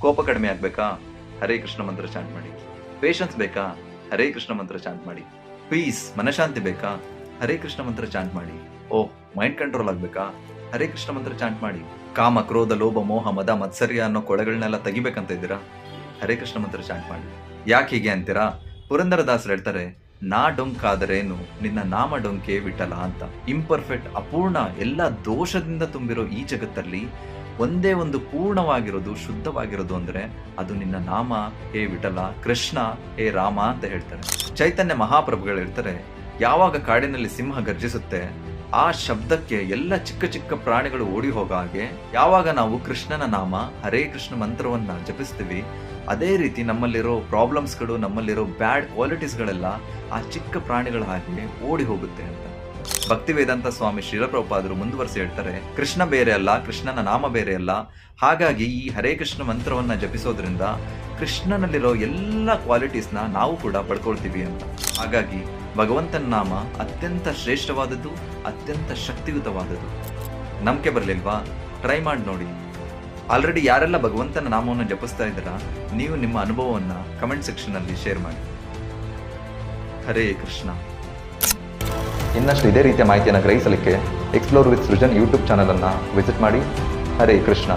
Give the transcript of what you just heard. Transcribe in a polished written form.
ಕೋಪ ಕಡಿಮೆ ಆಗ್ಬೇಕಾ? ಹರೇ ಕೃಷ್ಣ ಮಂತ್ರ ಚಾಂಟ್ ಮಾಡಿ. ಪೇಷನ್ಸ್ ಬೇಕಾ? ಹರೇ ಕೃಷ್ಣ ಮಂತ್ರ ಚಾಂಟ್ ಮಾಡಿ. ಪೀಸ್ ಮನಶಾಂತಿ ಬೇಕಾ? ಹರೇ ಕೃಷ್ಣ ಮಂತ್ರ ಚಾಂಟ್ ಮಾಡಿ. ಓಹ್, ಮೈಂಡ್ ಕಂಟ್ರೋಲ್ ಆಗ್ಬೇಕಾ? ಹರೇ ಕೃಷ್ಣ ಮಂತ್ರ ಚಾಂಟ್ ಮಾಡಿ. ಕಾಮ, ಕ್ರೋಧ, ಲೋಭ, ಮೋಹ, ಮದ, ಮತ್ಸರ್ಯ ಅನ್ನೋ ಕೊಳೆಗಳನ್ನೆಲ್ಲ ತೆಗಿಬೇಕಂತ ಇದ್ದೀರಾ? ಹರೇ ಕೃಷ್ಣ ಮಂತ್ರ ಚಾಂಟ್ ಮಾಡಿ. ಯಾಕೆ ಹೀಗೆ ಅಂತೀರಾ? ಪುರಂದರದಾಸರು ಹೇಳ್ತಾರೆ, ನಾ ಡೊಂಕಾದರೇನು ನಿನ್ನ ನಾಮ ಡೊಂಕೆ ವಿಠಲ ಅಂತ. ಇಂಪರ್ಫೆಕ್ಟ್, ಅಪೂರ್ಣ, ಎಲ್ಲ ದೋಷದಿಂದ ತುಂಬಿರೋ ಈ ಜಗತ್ತಲ್ಲಿ ಒಂದೇ ಒಂದು ಪೂರ್ಣವಾಗಿರೋದು, ಶುದ್ಧವಾಗಿರೋದು ಅಂದ್ರೆ ಅದು ನಿನ್ನ ನಾಮ ಹೇ ವಿಠಲ, ಕೃಷ್ಣ ಹೇ ರಾಮ ಅಂತ ಹೇಳ್ತಾರೆ. ಚೈತನ್ಯ ಮಹಾಪ್ರಭುಗಳು ಹೇಳ್ತಾರೆ, ಯಾವಾಗ ಕಾಡಿನಲ್ಲಿ ಸಿಂಹ ಗರ್ಜಿಸುತ್ತೆ ಆ ಶಬ್ದಕ್ಕೆ ಎಲ್ಲ ಚಿಕ್ಕ ಚಿಕ್ಕ ಪ್ರಾಣಿಗಳು ಓಡಿ ಹೋಗೋ ಹಾಗೆ ಯಾವಾಗ ನಾವು ಕೃಷ್ಣನ ನಾಮ ಹರೇ ಕೃಷ್ಣ ಮಂತ್ರವನ್ನ ಜಪಿಸ್ತೀವಿ, ಅದೇ ರೀತಿ ನಮ್ಮಲ್ಲಿರೋ ಪ್ರಾಬ್ಲಮ್ಸ್ಗಳು, ನಮ್ಮಲ್ಲಿರೋ ಬ್ಯಾಡ್ ಕ್ವಾಲಿಟೀಸ್ಗಳೆಲ್ಲ ಆ ಚಿಕ್ಕ ಪ್ರಾಣಿಗಳ ಹಾಗೆ ಓಡಿ ಹೋಗುತ್ತೆ ಅಂತ. ಭಕ್ತಿ ವೇದಾಂತ ಸ್ವಾಮಿ ಶ್ರೀಲ ಪ್ರಭುಪಾದರು ಮುಂದುವರಿಸಿ ಹೇಳ್ತಾರೆ, ಕೃಷ್ಣ ಬೇರೆ ಅಲ್ಲ, ಕೃಷ್ಣನ ನಾಮ ಬೇರೆ ಅಲ್ಲ. ಹಾಗಾಗಿ ಈ ಹರೇ ಕೃಷ್ಣ ಮಂತ್ರವನ್ನ ಜಪಿಸೋದ್ರಿಂದ ಕೃಷ್ಣನಲ್ಲಿರೋ ಎಲ್ಲ ಕ್ವಾಲಿಟೀಸ್ನ ನಾವು ಕೂಡ ಪಡ್ಕೊಳ್ತೀವಿ ಅಂತ. ಹಾಗಾಗಿ ಭಗವಂತನ ನಾಮ ಅತ್ಯಂತ ಶ್ರೇಷ್ಠವಾದದ್ದು, ಅತ್ಯಂತ ಶಕ್ತಿಯುತವಾದದ್ದು. ನಂಬಿಕೆ ಬರಲಿಲ್ವಾ? ಟ್ರೈ ಮಾಡಿ ನೋಡಿ. ಆಲ್ರೆಡಿ ಯಾರೆಲ್ಲ ಭಗವಂತನ ನಾಮವನ್ನು ಜಪಿಸ್ತಾ ಇದ್ದೀರಾ, ನೀವು ನಿಮ್ಮ ಅನುಭವವನ್ನು ಕಮೆಂಟ್ ಸೆಕ್ಷನ್ ಅಲ್ಲಿ ಶೇರ್ ಮಾಡಿ. ಹರೇ ಕೃಷ್ಣ. ಇನ್ನಷ್ಟು ಇದೇ ರೀತಿಯ ಮಾಹಿತಿಯನ್ನು ಗ್ರಹಿಸಲಿಕ್ಕೆ explore with Srujan YouTube channel ಅನ್ನು ವಿಸಿಟ್ ಮಾಡಿ. ಹರೇ ಕೃಷ್ಣ.